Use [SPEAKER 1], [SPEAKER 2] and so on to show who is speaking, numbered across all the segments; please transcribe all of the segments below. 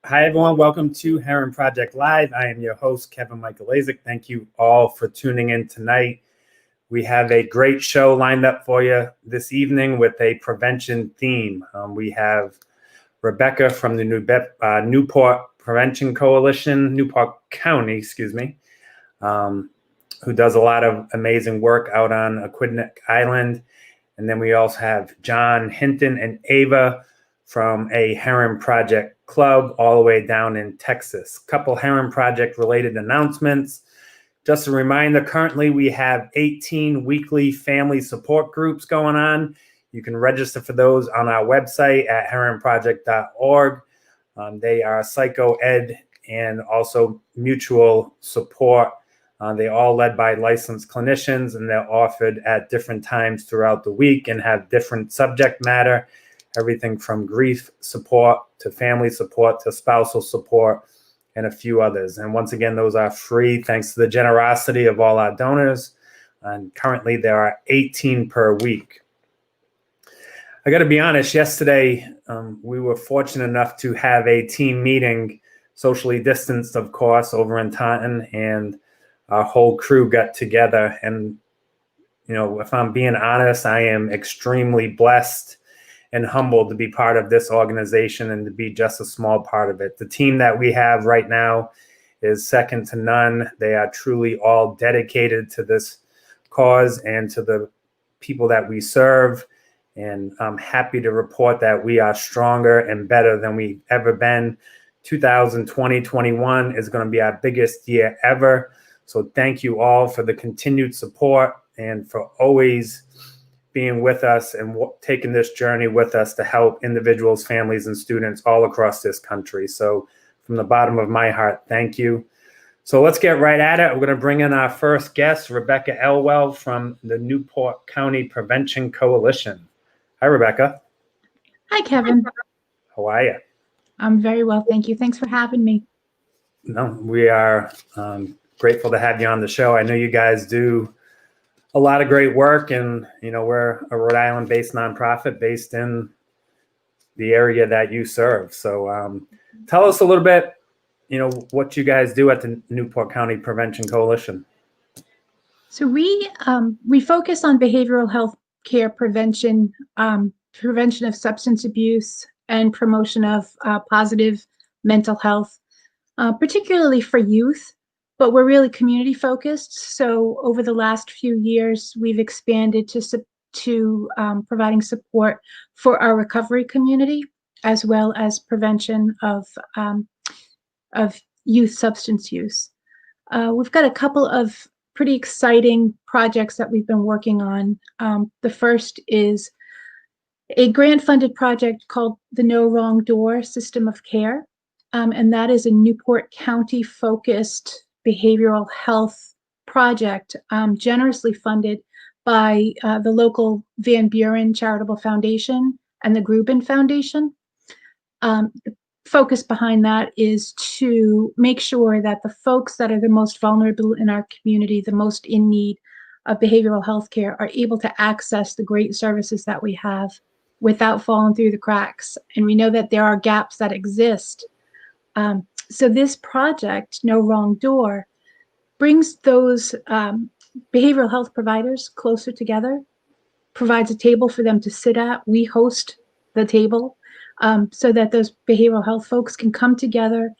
[SPEAKER 1] Hi, everyone. Welcome to Herren Project Live. I am your host, Kevin Michael Lazik. Thank you all for tuning in tonight. We have a great show lined up for you this evening with a prevention theme. We have Rebecca from the Newport Prevention Coalition, Newport County, who does a lot of amazing work out on Aquidneck Island. And then we also have John, Hinton, and Ava from a Herren Project Club all the way down in Texas. Couple Herren Project related announcements. Just a reminder, currently we have 18 weekly family support groups going on. You can register for those on our website at herrenproject.org. They are psycho ed and also mutual support. They're all led by licensed clinicians, and they're offered at different times throughout the week and have different subject matter, everything from grief support to family support to spousal support and a few others. And once again, those are free thanks to the generosity of all our donors. And currently there are 18 per week. I got to be honest, yesterday we were fortunate enough to have a team meeting, socially distanced, of course, over in Taunton, and our whole crew got together. And, if I'm being honest, I am extremely blessed and humbled to be part of this organization and to be just a small part of it. The team that we have right now is second to none. They are truly all dedicated to this cause and to the people that we serve. And I'm happy to report that we are stronger and better than we've ever been. 2020-21 is going to be our biggest year ever. So thank you all for the continued support and for always being with us and taking this journey with us to help individuals, families, and students all across this country. So from the bottom of my heart, thank you. So let's get right at it. We're going to bring in our first guest, Rebecca Elwell from the Newport County Prevention Coalition. Hi, Rebecca.
[SPEAKER 2] Hi, Kevin.
[SPEAKER 1] How are you?
[SPEAKER 2] I'm very well, thank you. Thanks for having me.
[SPEAKER 1] No, we are grateful to have you on the show. I know you guys do a lot of great work, and we're a Rhode Island-based nonprofit based in the area that you serve. So tell us a little bit, what you guys do at the Newport County Prevention Coalition.
[SPEAKER 2] So we focus on behavioral health care prevention, prevention of substance abuse, and promotion of positive mental health, particularly for youth. But we're really community focused. So over the last few years, we've expanded to providing support for our recovery community, as well as prevention of youth substance use. We've got a couple of pretty exciting projects that we've been working on. The first is a grant-funded project called the No Wrong Door System of Care. And that is a Newport County-focused behavioral health project, generously funded by the local Van Buren Charitable Foundation and the Grubin Foundation. The focus behind that is to make sure that the folks that are the most vulnerable in our community, the most in need of behavioral health care, are able to access the great services that we have without falling through the cracks. And we know that there are gaps that exist. So this project, No Wrong Door, brings those behavioral health providers closer together, provides a table for them to sit at. We host the table so that those behavioral health folks can come together,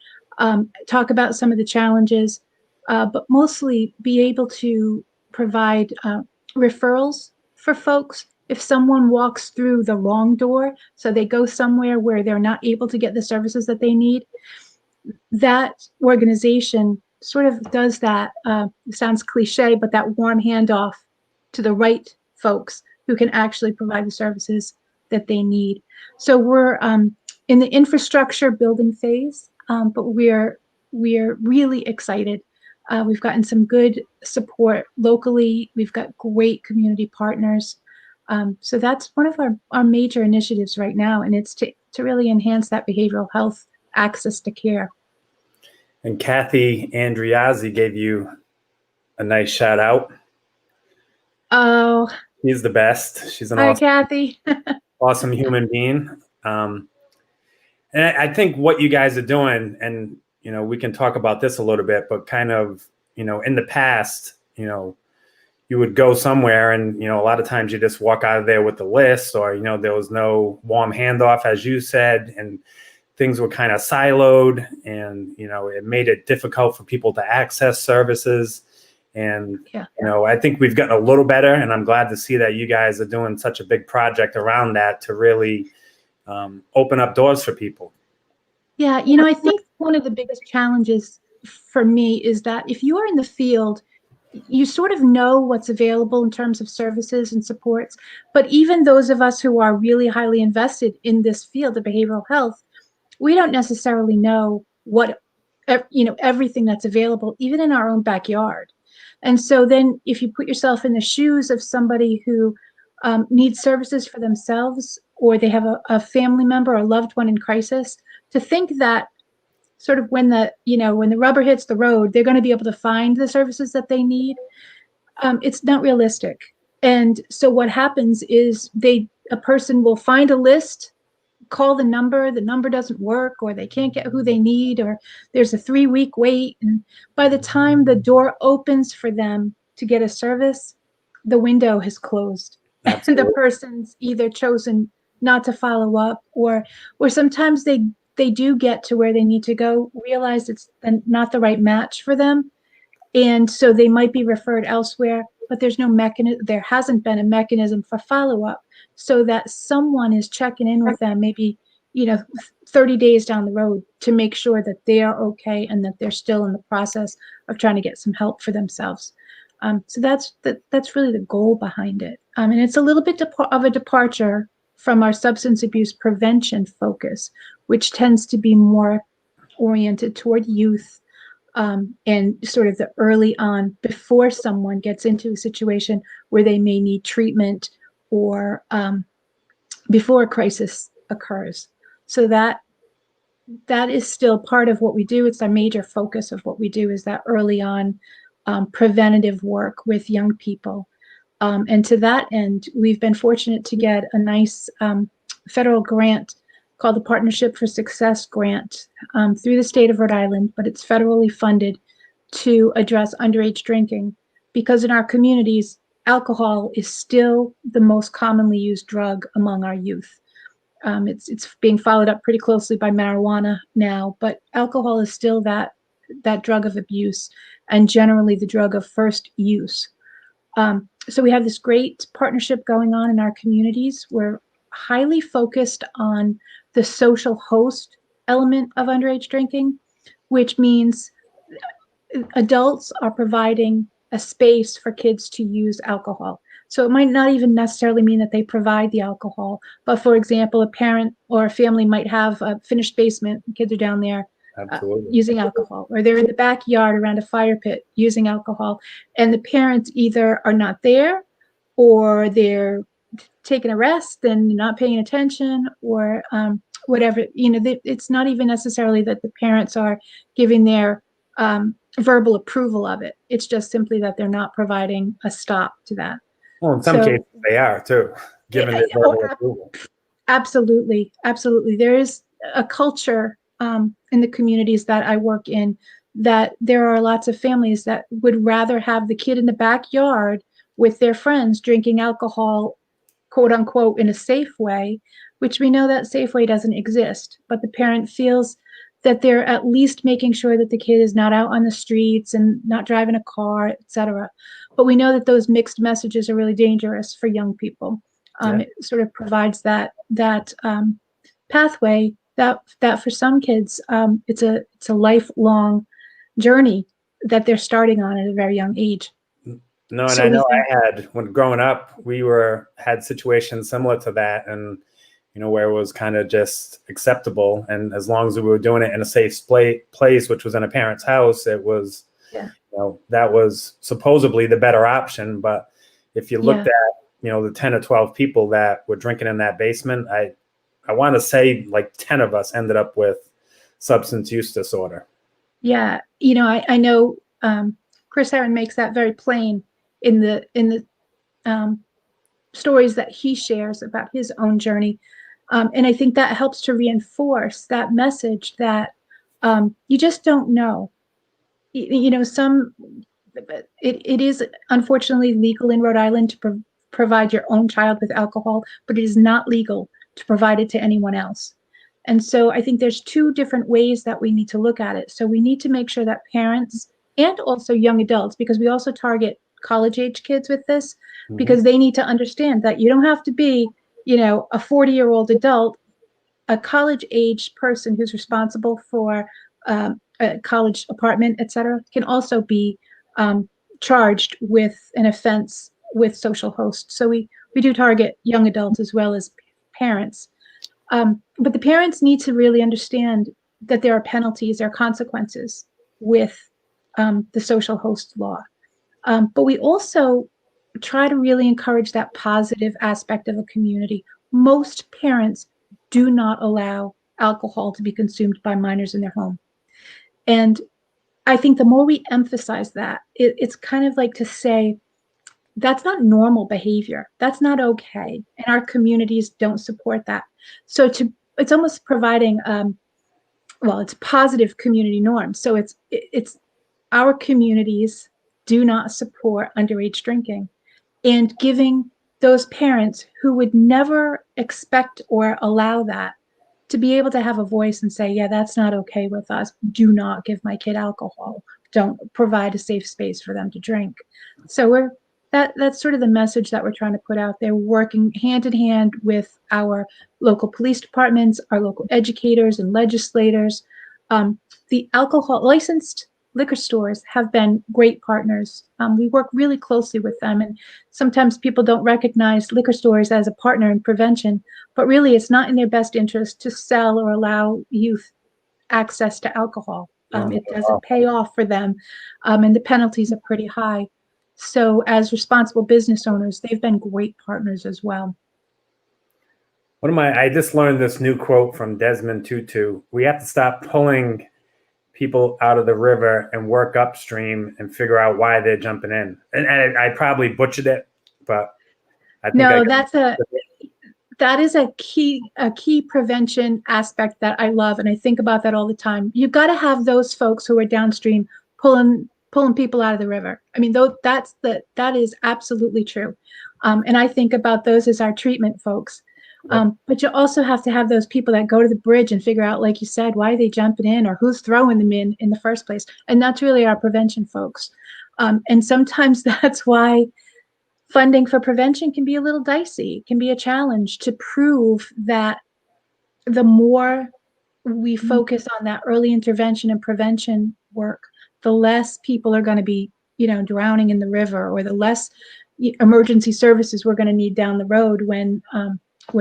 [SPEAKER 2] talk about some of the challenges, but mostly be able to provide referrals for folks. If someone walks through the wrong door, so they go somewhere where they're not able to get the services that they need, that organization sort of does that, sounds cliche, but that warm handoff to the right folks who can actually provide the services that they need. So we're in the infrastructure building phase, but we're really excited. We've gotten some good support locally. We've got great community partners. So that's one of our major initiatives right now, and it's to really enhance that behavioral health access to care.
[SPEAKER 1] And Kathy Andriazzi gave you a nice shout out.
[SPEAKER 2] Oh,
[SPEAKER 1] she's the best. She's an
[SPEAKER 2] hi,
[SPEAKER 1] awesome,
[SPEAKER 2] Kathy.
[SPEAKER 1] awesome human being. And And I think what you guys are doing, and we can talk about this a little bit, but kind of, in the past, you would go somewhere and, a lot of times you just walk out of there with the list, or, there was no warm handoff, as you said, and things were kind of siloed, and, it made it difficult for people to access services. And, I think we've gotten a little better, and I'm glad to see that you guys are doing such a big project around that to really open up doors for people.
[SPEAKER 2] Yeah, I think one of the biggest challenges for me is that if you are in the field, you sort of know what's available in terms of services and supports. But even those of us who are really highly invested in this field of behavioral health, we don't necessarily know what, everything that's available, even in our own backyard. And so then if you put yourself in the shoes of somebody who needs services for themselves, or they have a family member or loved one in crisis, to think that sort of when the rubber hits the road, they're going to be able to find the services that they need, it's not realistic. And so what happens is a person will find a list, call the number doesn't work, or they can't get who they need, or there's a 3-week wait. And by the time the door opens for them to get a service, the window has closed. Absolutely. And the person's either chosen not to follow up, or sometimes they do get to where they need to go, realize it's not the right match for them. And so they might be referred elsewhere, but there hasn't been a mechanism for follow-up, so that someone is checking in with them maybe 30 days down the road to make sure that they are okay and that they're still in the process of trying to get some help for themselves. So that's really the goal behind it. And it's a little bit of a departure from our substance abuse prevention focus, which tends to be more oriented toward youth, and sort of the early on, before someone gets into a situation where they may need treatment, or before a crisis occurs. So that is still part of what we do. It's our major focus of what we do, is that early on preventative work with young people. And to that end, we've been fortunate to get a nice federal grant called the Partnership for Success grant through the state of Rhode Island, but it's federally funded to address underage drinking, because in our communities, alcohol is still the most commonly used drug among our youth. It's being followed up pretty closely by marijuana now, but alcohol is still that drug of abuse, and generally the drug of first use. So we have this great partnership going on in our communities. We're highly focused on the social host element of underage drinking, which means adults are providing a space for kids to use alcohol. So it might not even necessarily mean that they provide the alcohol, but for example, a parent or a family might have a finished basement, kids are down there using alcohol, or they're in the backyard around a fire pit using alcohol, and the parents either are not there, or they're taking a rest and not paying attention, or whatever. It's not even necessarily that the parents are giving their verbal approval of it. It's just simply that they're not providing a stop to that.
[SPEAKER 1] Well, in some cases they are too, given their verbal approval.
[SPEAKER 2] Absolutely. There is a culture in the communities that I work in, that there are lots of families that would rather have the kid in the backyard with their friends drinking alcohol, quote unquote, in a safe way, which we know that safe way doesn't exist, but the parent feels that they're at least making sure that the kid is not out on the streets and not driving a car, etc. But we know that those mixed messages are really dangerous for young people. It sort of provides that pathway that for some kids, it's a lifelong journey that they're starting on at a very young age.
[SPEAKER 1] No, and so I know when growing up, we had situations similar to that, and where it was kind of just acceptable, and as long as we were doing it in a safe place, which was in a parent's house, it was, that was supposedly the better option. But if you looked at, the 10 or 12 people that were drinking in that basement, I want to say like 10 of us ended up with substance use disorder.
[SPEAKER 2] Yeah, I know Chris Herren makes that very plain in the stories that he shares about his own journey. And I think that helps to reinforce that message that you just don't know. It is unfortunately legal in Rhode Island to provide your own child with alcohol, but it is not legal to provide it to anyone else. And so I think there's two different ways that we need to look at it. So we need to make sure that parents and also young adults, because we also target college age kids with this, because they need to understand that you don't have to be, a 40-year-old adult. A college age person who's responsible for a college apartment, et cetera, can also be charged with an offense with social host. So we do target young adults as well as parents. But the parents need to really understand that there are penalties, there are consequences with the social host law. But we also try to really encourage that positive aspect of a community. Most parents do not allow alcohol to be consumed by minors in their home. And I think the more we emphasize that, it's kind of like to say, that's not normal behavior. That's not okay. And our communities don't support that. So it's almost providing, it's positive community norms. So it's our communities do not support underage drinking, and giving those parents who would never expect or allow that to be able to have a voice and say, yeah, that's not okay with us. Do not give my kid alcohol. Don't provide a safe space for them to drink. So that's sort of the message that we're trying to put out there, working hand in hand with our local police departments, our local educators and legislators. The alcohol licensed liquor stores have been great partners. We work really closely with them, and sometimes people don't recognize liquor stores as a partner in prevention, but really it's not in their best interest to sell or allow youth access to alcohol. It doesn't pay off for them, and the penalties are pretty high. So as responsible business owners, they've been great partners as well.
[SPEAKER 1] I just learned this new quote from Desmond Tutu. We have to stop pulling people out of the river and work upstream and figure out why they're jumping in. And I probably butchered it, but I think
[SPEAKER 2] that is a key prevention aspect that I love, and I think about that all the time. You've got to have those folks who are downstream pulling people out of the river. I mean, that is absolutely true. And I think about those as our treatment folks. But you also have to have those people that go to the bridge and figure out, like you said, why are they jumping in or who's throwing them in the first place. And that's really our prevention folks. And sometimes that's why funding for prevention can be a little dicey. It can be a challenge to prove that the more we focus on that early intervention and prevention work, the less people are going to be, drowning in the river, or the less emergency services we're going to need down the road when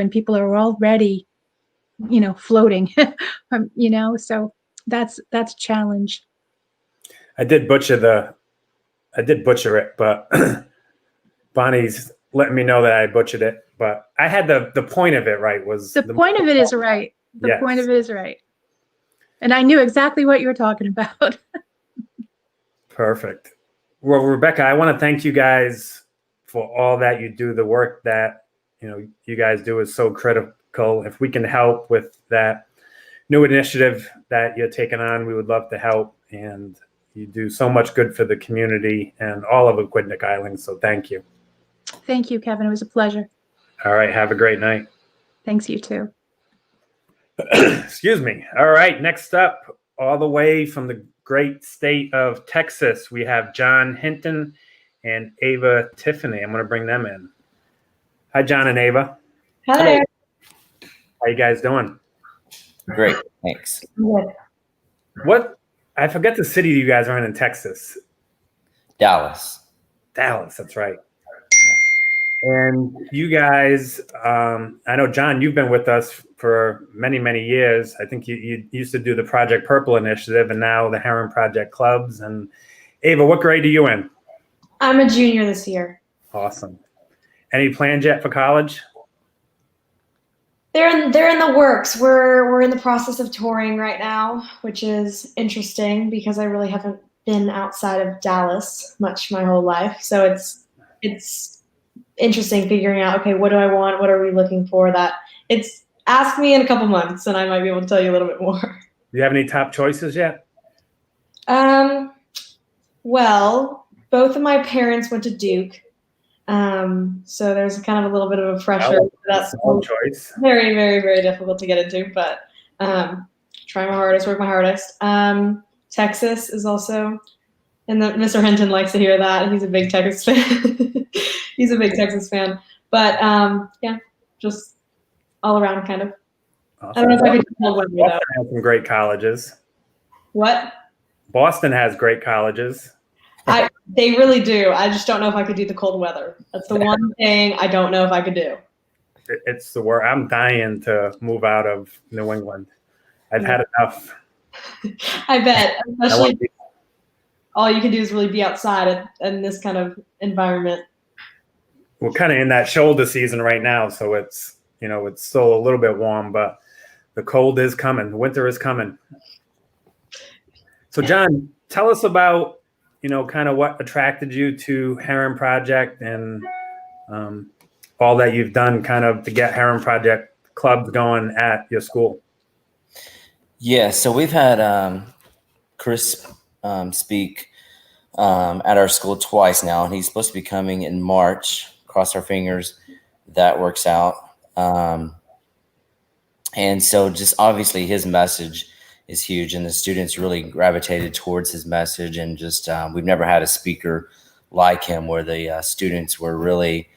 [SPEAKER 2] people are already, floating, so that's a challenge.
[SPEAKER 1] I did butcher it, but Bonnie's letting me know that I butchered it. But I had the point of it right.
[SPEAKER 2] The point of it is right. The point of it is right. And I knew exactly what you were talking about.
[SPEAKER 1] Perfect. Well, Rebecca, I want to thank you guys for all that you do. The work that you guys do is so critical. If we can help with that new initiative that you're taking on, we would love to help. And you do so much good for the community and all of Aquidneck Island. So thank you.
[SPEAKER 2] Thank you, Kevin. It was a pleasure.
[SPEAKER 1] All right. Have a great night.
[SPEAKER 2] Thanks, you too.
[SPEAKER 1] Excuse me. All right. Next up, all the way from the great state of Texas, we have John Hinton and Ava Tiffany. I'm going to bring them in. Hi, John and Ava.
[SPEAKER 3] Hello.
[SPEAKER 1] How you guys doing?
[SPEAKER 3] Great, thanks.
[SPEAKER 1] Good. I forget the city you guys are in Texas.
[SPEAKER 3] Dallas,
[SPEAKER 1] that's right. And you guys, I know, John, you've been with us for many, many years. I think you used to do the Project Purple initiative and now the Herren Project clubs. And Ava, what grade are you in?
[SPEAKER 4] I'm a junior this year.
[SPEAKER 1] Awesome. Any plans yet for college?
[SPEAKER 4] They're in the works. We're in the process of touring right now, which is interesting because I really haven't been outside of Dallas much my whole life. So it's interesting figuring out, okay, what do I want? What are we looking for? That it's Ask me in a couple months, and I might be able to tell you a little bit more.
[SPEAKER 1] Do you have any top choices yet?
[SPEAKER 4] Well, both of my parents went to Duke, so there's kind of a little bit of a pressure. That's
[SPEAKER 1] Small choice.
[SPEAKER 4] very, very, very difficult to get into, but try my hardest, work my hardest. Texas is also, and Mr. Hinton likes to hear that. He's a big Texas fan. He's a big Texas fan, but yeah, just all around kind of.
[SPEAKER 1] Awesome.
[SPEAKER 4] I don't know if I could hold one
[SPEAKER 1] Boston has some great colleges.
[SPEAKER 4] What?
[SPEAKER 1] Boston has great colleges.
[SPEAKER 4] They really do. I just don't know if I could do the cold weather. That's the one thing I don't know if I could do.
[SPEAKER 1] It's the worst. I'm dying to move out of New England. I've had enough.
[SPEAKER 4] I bet. Especially all you can do is really be outside in this kind of environment.
[SPEAKER 1] We're kind of in that shoulder season right now, so it's still a little bit warm, but the cold is coming. The winter is coming. So, John, tell us about kind of what attracted you to Herren Project and all that you've done kind of to get Herren Project clubs going at your school.
[SPEAKER 3] Yeah, so we've had Chris speak at our school twice now, and he's supposed to be coming in March. Cross our fingers that works out. And so just obviously his message is huge, and the students really gravitated towards his message, and just we've never had a speaker like him where the students were really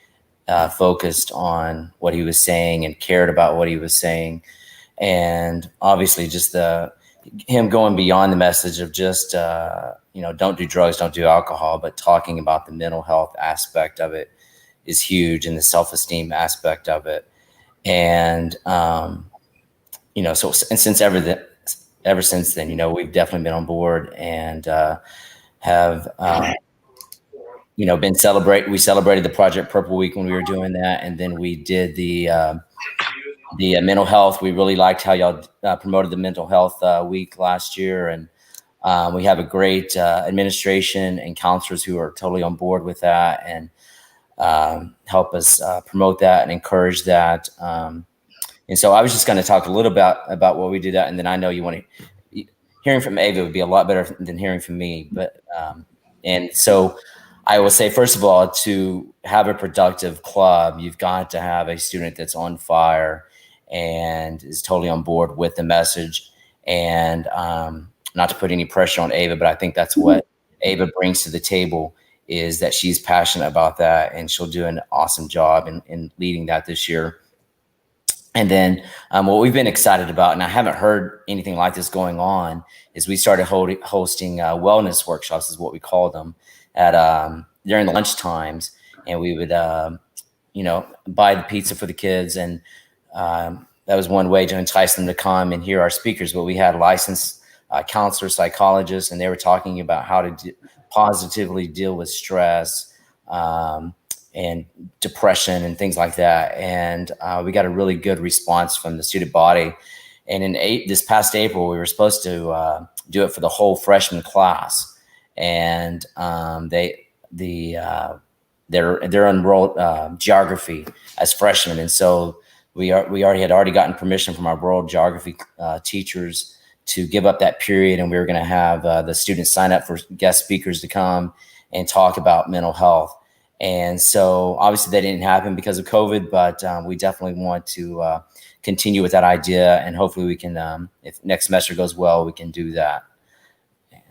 [SPEAKER 3] focused on what he was saying and cared about what he was saying. And obviously just him going beyond the message of just don't do drugs, don't do alcohol, but talking about the mental health aspect of it is huge, and the self-esteem aspect of it. And ever since then, we've definitely been on board and have been we celebrated the Project Purple Week when we were doing that, and then we did the mental health. We really liked how y'all promoted the mental health week last year, and we have a great administration and counselors who are totally on board with that and help us promote that and encourage that. And so I was just going to talk a little about what we did, and then I know you want to hearing from Ava would be a lot better than hearing from me. But and so I will say, first of all, to have a productive club, you've got to have a student that's on fire and is totally on board with the message. And not to put any pressure on Ava, but I think that's what Ava brings to the table, is that she's passionate about that, and she'll do an awesome job in leading that this year. And then what we've been excited about, and I haven't heard anything like this going on, is we started hosting wellness workshops, is what we call them, at during the lunch times. And we would, buy the pizza for the kids. And that was one way to entice them to come and hear our speakers. But we had licensed counselors, psychologists, and they were talking about how to positively deal with stress, and depression and things like that. And we got a really good response from the student body. And in this past April, we were supposed to do it for the whole freshman class. And they're enrolled geography as freshmen. And so we already had gotten permission from our world geography teachers to give up that period. And we were going to have the students sign up for guest speakers to come and talk about mental health. And so obviously that didn't happen because of COVID, but we definitely want to continue with that idea. And hopefully we can, if next semester goes well, we can do that.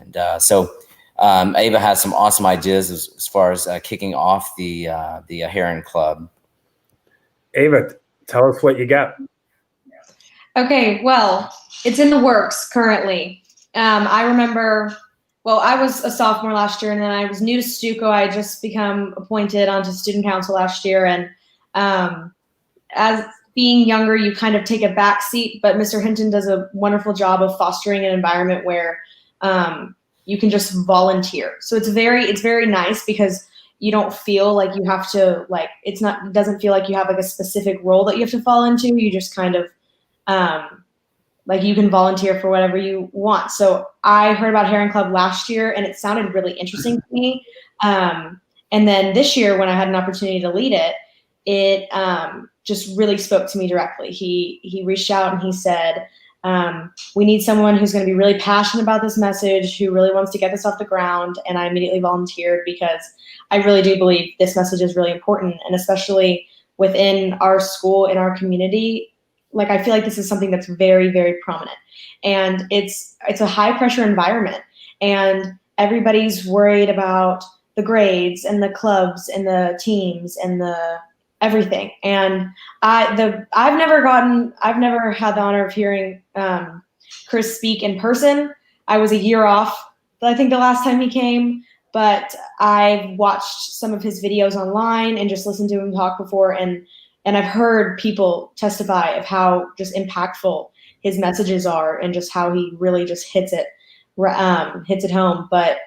[SPEAKER 3] And so Ava has some awesome ideas as far as kicking off the Herren Club.
[SPEAKER 1] Ava, tell us what you got.
[SPEAKER 4] Okay, well, it's in the works currently. I remember, I was a sophomore last year, and then I was new to Stuco. I had just become appointed onto student council last year. And as being younger, you kind of take a back seat, but Mr. Hinton does a wonderful job of fostering an environment where you can just volunteer. So it's very nice because you don't feel like you have to, it doesn't feel like you have like a specific role that you have to fall into. You just kind of, you can volunteer for whatever you want. So I heard about Herren Club last year, and it sounded really interesting to me. And then this year, when I had an opportunity to lead it, it just really spoke to me directly. He reached out and he said, we need someone who's going to be really passionate about this message, who really wants to get this off the ground. And I immediately volunteered because I really do believe this message is really important. And especially within our school, in our community, like I feel like this is something that's very, very prominent. And it's a high pressure environment. And everybody's worried about the grades and the clubs and the teams and the everything. And I've never had the honor of hearing Chris speak in person. I was a year off, I think, the last time he came, but I've watched some of his videos online and just listened to him talk before, and I've heard people testify of how just impactful his messages are and just how he really just hits it home. But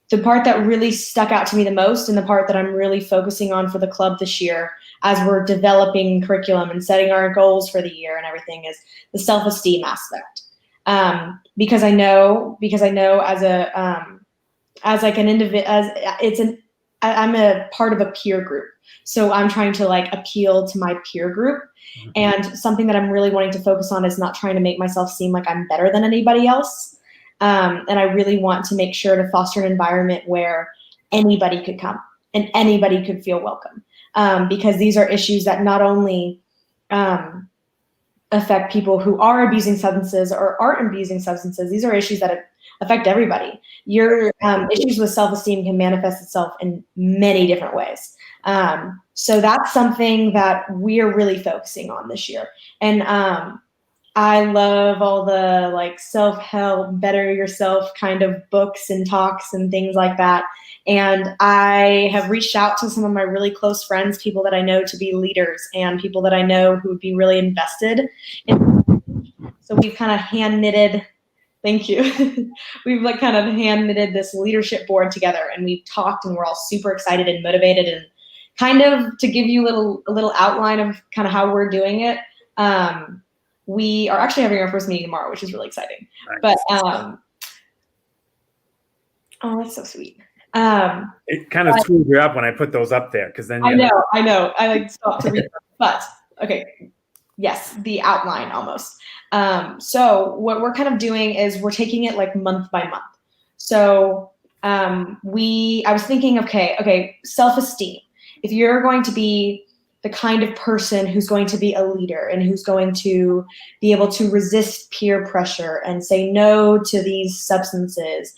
[SPEAKER 4] the part that really stuck out to me the most, and the part that I'm really focusing on for the club this year as we're developing curriculum and setting our goals for the year and everything, is the self-esteem aspect. Because I know I'm a part of a peer group. So I'm trying to like appeal to my peer group. Mm-hmm. And something that I'm really wanting to focus on is not trying to make myself seem like I'm better than anybody else. And I really want to make sure to foster an environment where anybody could come and anybody could feel welcome. Because these are issues that not only affect people who are abusing substances or aren't abusing substances, these are issues that affect everybody. Your issues with self-esteem can manifest itself in many different ways. So that's something that we are really focusing on this year. And I love all the like self-help, better yourself kind of books and talks and things like that. And I have reached out to some of my really close friends, people that I know to be leaders and people that I know who would be really invested in. So we've kind of hand knitted, thank you. We've like kind of hand knitted this leadership board together, and we've talked, and we're all super excited and motivated. And kind of to give you a little outline of kind of how we're doing it. We are actually having our first meeting tomorrow, which is really exciting. Nice. But oh, that's so sweet.
[SPEAKER 1] It kind of screwed you up when I put those up there, because then
[SPEAKER 4] I know. I like stopped to read them. But okay, yes, the outline almost. So what we're kind of doing is we're taking it like month by month. So I was thinking, okay, self-esteem. If you're going to be the kind of person who's going to be a leader and who's going to be able to resist peer pressure and say no to these substances,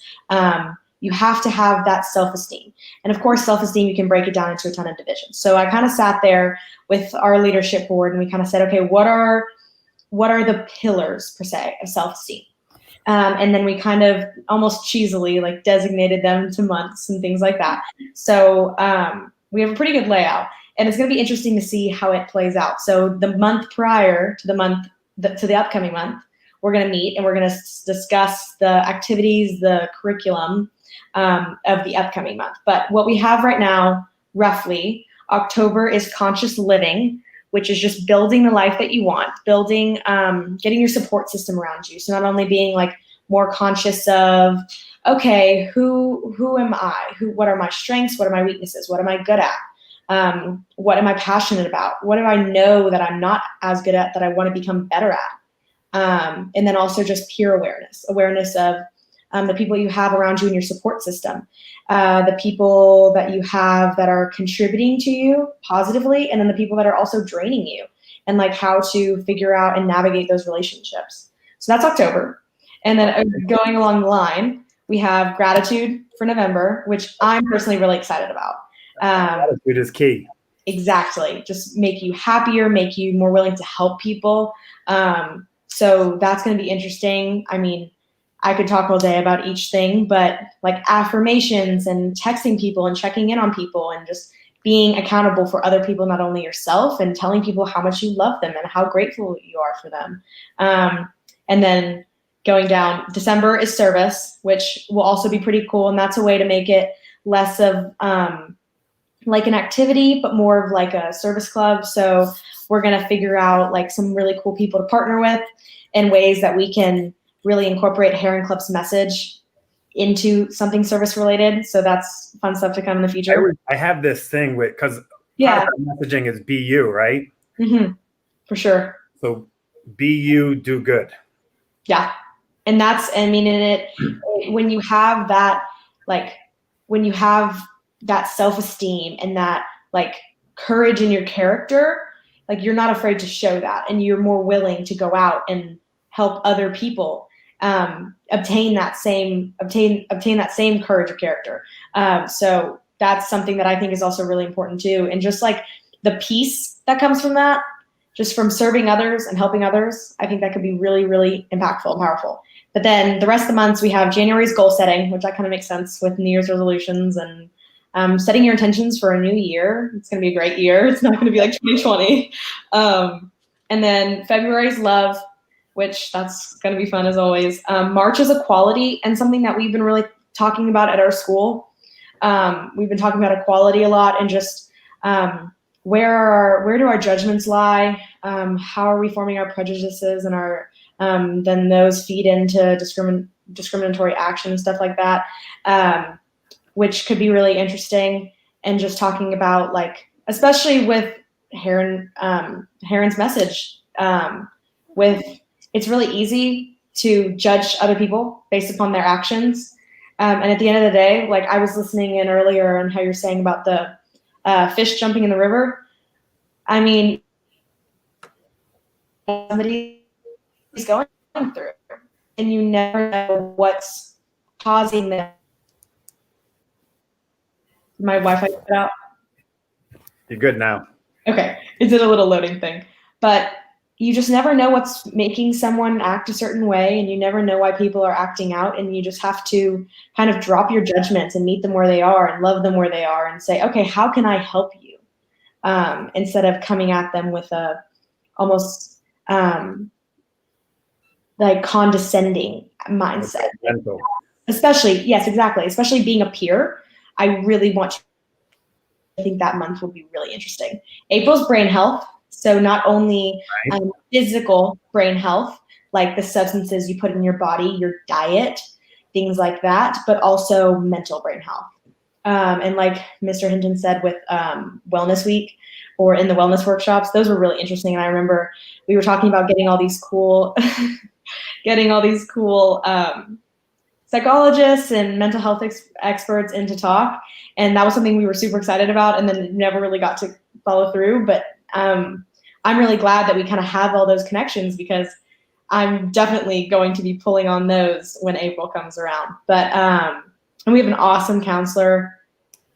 [SPEAKER 4] you have to have that self-esteem. And of course, self-esteem, you can break it down into a ton of divisions. So I kind of sat there with our leadership board, and we kind of said, okay, what are the pillars per se of self-esteem? And then we kind of almost cheesily like designated them to months and things like that. So we have a pretty good layout. And it's going to be interesting to see how it plays out. So the month prior to the upcoming month, we're going to meet and we're going to discuss the activities, the curriculum of the upcoming month. But what we have right now, roughly, October is conscious living, which is just building the life that you want, building, getting your support system around you. So not only being like more conscious of, okay, who am I? What are my strengths? What are my weaknesses? What am I good at? What am I passionate about? What do I know that I'm not as good at that I want to become better at? And then also just peer awareness of the people you have around you in your support system, the people that you have that are contributing to you positively, and then the people that are also draining you, and like how to figure out and navigate those relationships. So that's October. And then going along the line, we have gratitude for November, which I'm personally really excited about.
[SPEAKER 1] Gratitude is key.
[SPEAKER 4] Exactly. Just make you happier, make you more willing to help people. So that's going to be interesting. I mean, I could talk all day about each thing, but like affirmations and texting people and checking in on people and just being accountable for other people, not only yourself, and telling people how much you love them and how grateful you are for them. And then going down, December is service, which will also be pretty cool. And that's a way to make it less of like an activity, but more of like a service club. So we're going to figure out like some really cool people to partner with and ways that we can really incorporate Herren Club's message into something service related. So that's fun stuff to come in the future.
[SPEAKER 1] I have this thing because
[SPEAKER 4] Yeah.
[SPEAKER 1] part of our messaging is be you, right?
[SPEAKER 4] Mm-hmm. For sure.
[SPEAKER 1] So be you, do good.
[SPEAKER 4] Yeah. And that's, I mean, in it, when you have that, like, when you have that self-esteem and that like courage in your character, like you're not afraid to show that, and you're more willing to go out and help other people obtain that same courage of character. So that's something that I think is also really important too. And just like the peace that comes from that, just from serving others and helping others, I think that could be really, really impactful and powerful. But then the rest of the months, we have January's goal setting, which that kind of makes sense with New Year's resolutions and setting your intentions for a new year. It's going to be a great year. It's not going to be like 2020. And then February's love, which that's going to be fun as always. March is equality, and something that we've been really talking about at our school. We've been talking about equality a lot, and just where do our judgments lie? How are we forming our prejudices and our then those feed into discriminatory action and stuff like that, which could be really interesting. And just talking about, like, especially with Herren's message, with it's really easy to judge other people based upon their actions. And at the end of the day, like I was listening in earlier on how you're saying about the fish jumping in the river. I mean, somebody is going through, and you never know what's causing them. My Wi-Fi cut out.
[SPEAKER 1] You're good now.
[SPEAKER 4] Okay, it did a little loading thing, but you just never know what's making someone act a certain way, and you never know why people are acting out, and you just have to kind of drop your judgments and meet them where they are and love them where they are and say, okay, how can I help you? Instead of coming at them with a almost like condescending mindset.
[SPEAKER 1] Mental.
[SPEAKER 4] Especially, yes, exactly. Especially being a peer. I really want to, I think that month will be really interesting. April's brain health. So not only physical brain health, like the substances you put in your body, your diet, things like that, but also mental brain health. And like Mr. Hinton said with Wellness Week or in the wellness workshops, those were really interesting. And I remember we were talking about getting all these cool psychologists and mental health experts in to talk. And that was something we were super excited about, and then never really got to follow through. But I'm really glad that we kind of have all those connections, because I'm definitely going to be pulling on those when April comes around. But and we have an awesome counselor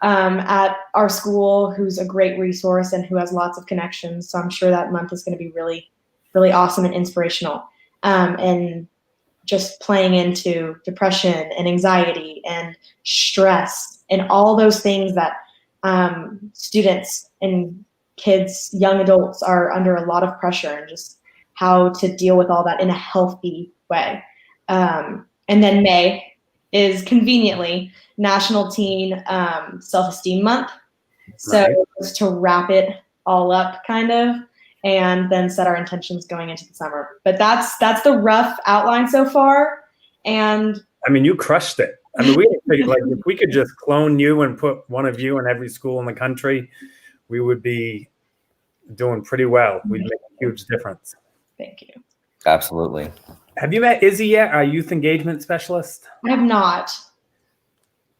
[SPEAKER 4] at our school who's a great resource and who has lots of connections. So I'm sure that month is going to be really, really awesome and inspirational. And just playing into depression and anxiety and stress and all those things that students and kids, young adults are under a lot of pressure, and just how to deal with all that in a healthy way. And then May is conveniently National Teen Self-Esteem Month. So just to wrap it all up kind of, and then set our intentions going into the summer. But that's the rough outline so far. And
[SPEAKER 1] I mean, you crushed it. I mean, like if we could just clone you and put one of you in every school in the country, we would be doing pretty well. We'd make a huge difference.
[SPEAKER 4] Thank you.
[SPEAKER 3] Absolutely.
[SPEAKER 1] Have you met Izzy yet, our youth engagement specialist?
[SPEAKER 4] I have not.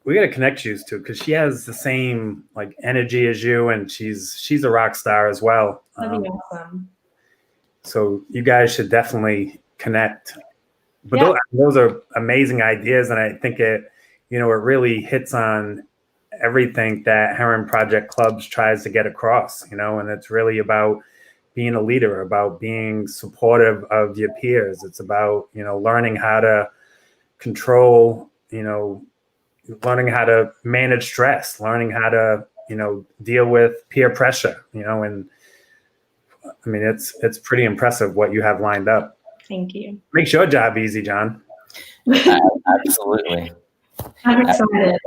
[SPEAKER 1] We got to connect you to, because she has the same like energy as you, and she's a rock star as well.
[SPEAKER 4] That'd be awesome.
[SPEAKER 1] So you guys should definitely connect. But
[SPEAKER 4] Yeah.
[SPEAKER 1] those are amazing ideas, and I think it really hits on everything that Herren Project Clubs tries to get across. And it's really about being a leader, about being supportive of your peers. It's about learning how to control, learning how to manage stress, learning how to deal with peer pressure. And I mean, it's pretty impressive what you have lined up.
[SPEAKER 4] Thank you.
[SPEAKER 1] Makes your job easy, John.
[SPEAKER 3] Absolutely.
[SPEAKER 4] I'm excited.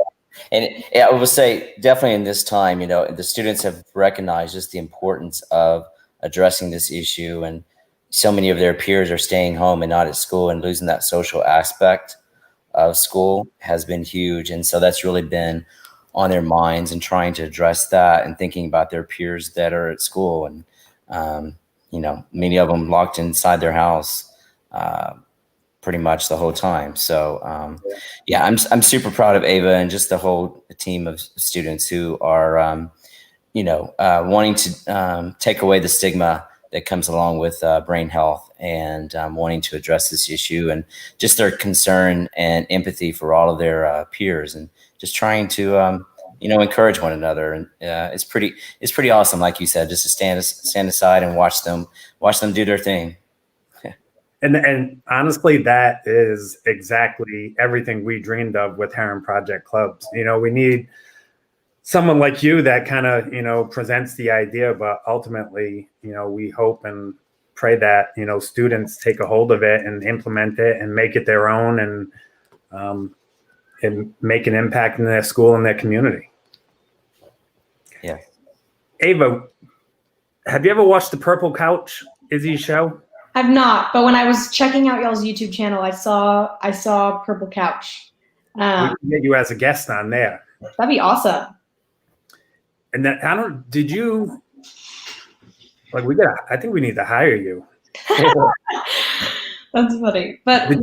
[SPEAKER 3] And I will say, definitely in this time, the students have recognized just the importance of addressing this issue. And so many of their peers are staying home and not at school, and losing that social aspect of school has been huge. And so that's really been on their minds and trying to address that and thinking about their peers that are at school. And, many of them locked inside their house pretty much the whole time. So, I'm super proud of Ava and just the whole team of students who are, wanting to take away the stigma that comes along with brain health and wanting to address this issue, and just their concern and empathy for all of their peers, and just trying to encourage one another. And it's pretty awesome, like you said, just to stand aside and watch them do their thing.
[SPEAKER 1] And honestly, that is exactly everything we dreamed of with Herren Project Clubs. We need someone like you that kind of, presents the idea, but ultimately, we hope and pray that, students take a hold of it and implement it and make it their own, and make an impact in their school and their community.
[SPEAKER 3] Yeah.
[SPEAKER 1] Ava, have you ever watched the Purple Couch, Izzy's show?
[SPEAKER 4] I've not, but when I was checking out y'all's YouTube channel, I saw Purple Couch.
[SPEAKER 1] We can get you as a guest on there.
[SPEAKER 4] That'd be awesome.
[SPEAKER 1] And then I think we need to hire you.
[SPEAKER 4] That's funny. But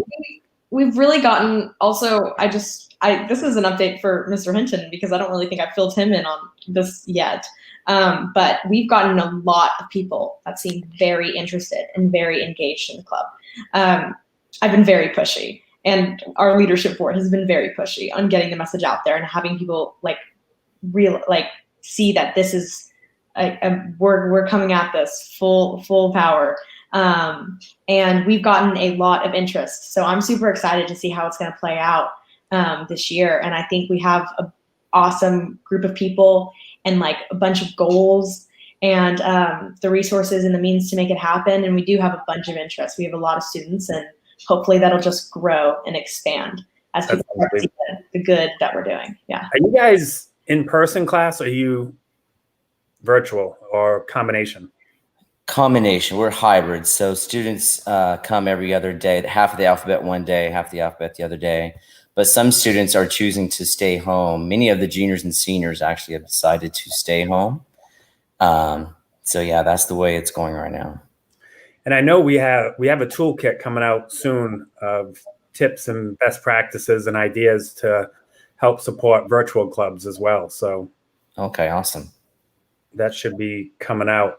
[SPEAKER 4] we've really gotten also, this is an update for Mr. Hinton, because I don't really think I've filled him in on this yet. But we've gotten a lot of people that seem very interested and very engaged in the club. I've been very pushy, and our leadership board has been very pushy on getting the message out there and having people see that this is we're coming at this full power. And we've gotten a lot of interest. So I'm super excited to see how it's going to play out this year. And I think we have an awesome group of people and a bunch of goals and the resources and the means to make it happen. And we do have a bunch of interest. We have a lot of students, and hopefully that'll just grow and expand as people start to see the good that we're doing. Yeah.
[SPEAKER 1] Are you guys in-person class, or are you virtual, or combination?
[SPEAKER 3] Combination. We're hybrid. So students come every other day, half of the alphabet one day, half the alphabet the other day. But some students are choosing to stay home. Many of the juniors and seniors actually have decided to stay home. So yeah, that's the way it's going right now.
[SPEAKER 1] And I know we have a toolkit coming out soon of tips and best practices and ideas to help support virtual clubs as well. So
[SPEAKER 3] okay, awesome.
[SPEAKER 1] That should be coming out.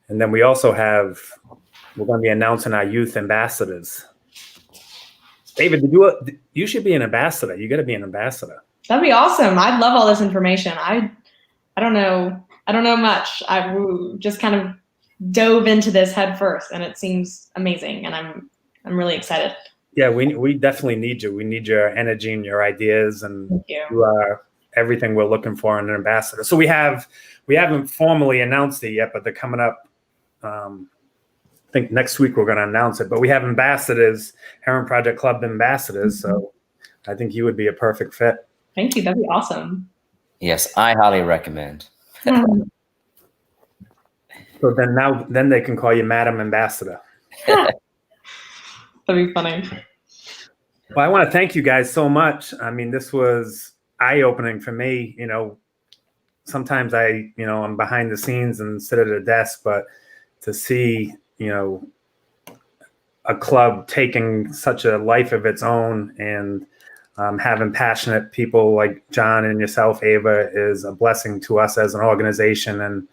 [SPEAKER 1] And then we also we're going to be announcing our youth ambassadors. David, you should be an ambassador. You got to be an ambassador.
[SPEAKER 4] That'd be awesome. I'd love all this information. I don't know much. I just kind of dove into this head first, and it seems amazing. And I'm really excited.
[SPEAKER 1] Yeah, we definitely need you. We need your energy and your ideas, and
[SPEAKER 4] thank you.
[SPEAKER 1] You are everything we're looking for in an ambassador. So we haven't formally announced it yet, but they're coming up. I think next week we're going to announce it, but we have ambassadors, Herren Project Club ambassadors. So I think you would be a perfect fit.
[SPEAKER 4] Thank you. That'd be awesome.
[SPEAKER 3] Yes, I highly recommend.
[SPEAKER 1] So then they can call you Madam Ambassador.
[SPEAKER 4] That'd be funny.
[SPEAKER 1] Well, I want to thank you guys so much. I mean, this was eye-opening for me. Sometimes I'm behind the scenes and sit at a desk, but to see, a club taking such a life of its own and having passionate people like John and yourself, Ava, is a blessing to us as an organization. And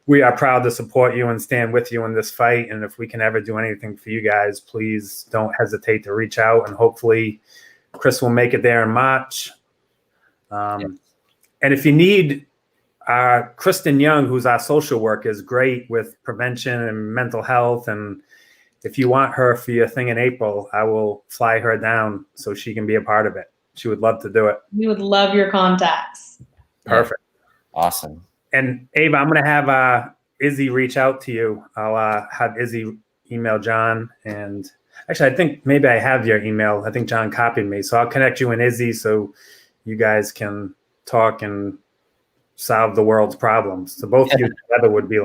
[SPEAKER 1] we are proud to support you and stand with you in this fight. And if we can ever do anything for you guys, please don't hesitate to reach out. And hopefully Chris will make it there in March. And if you need Kristen Young, who's our social worker, is great with prevention and mental health. And if you want her for your thing in April, I will fly her down so she can be a part of it. She would love to do it.
[SPEAKER 4] We would love your contacts.
[SPEAKER 1] Perfect.
[SPEAKER 3] Awesome.
[SPEAKER 1] And Ava, I'm going to have Izzy reach out to you. I'll have Izzy email John. And actually, I think maybe I have your email. I think John copied me. So I'll connect you and Izzy so you guys can talk and solve the world's problems. So both of you together would be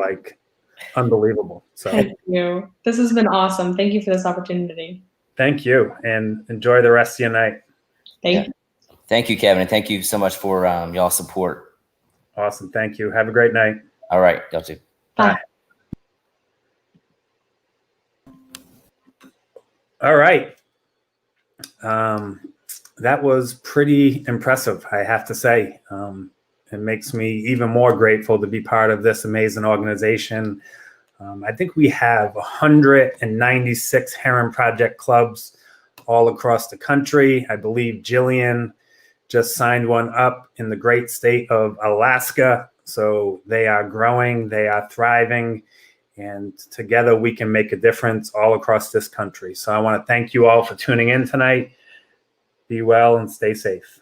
[SPEAKER 1] unbelievable. So
[SPEAKER 4] thank you. This has been awesome. Thank you for this opportunity.
[SPEAKER 1] Thank you, and enjoy the rest of your night.
[SPEAKER 4] Thank you.
[SPEAKER 3] Thank you, Kevin, and thank you so much for y'all's support.
[SPEAKER 1] Awesome. Thank you. Have a great night.
[SPEAKER 3] All right, y'all too.
[SPEAKER 4] Bye.
[SPEAKER 1] All right. That was pretty impressive, I have to say. It makes me even more grateful to be part of this amazing organization. I think we have 196 Herren Project clubs all across the country. I believe Jillian just signed one up in the great state of Alaska. So they are growing, they are thriving, and together we can make a difference all across this country. So I want to thank you all for tuning in tonight. Be well and stay safe.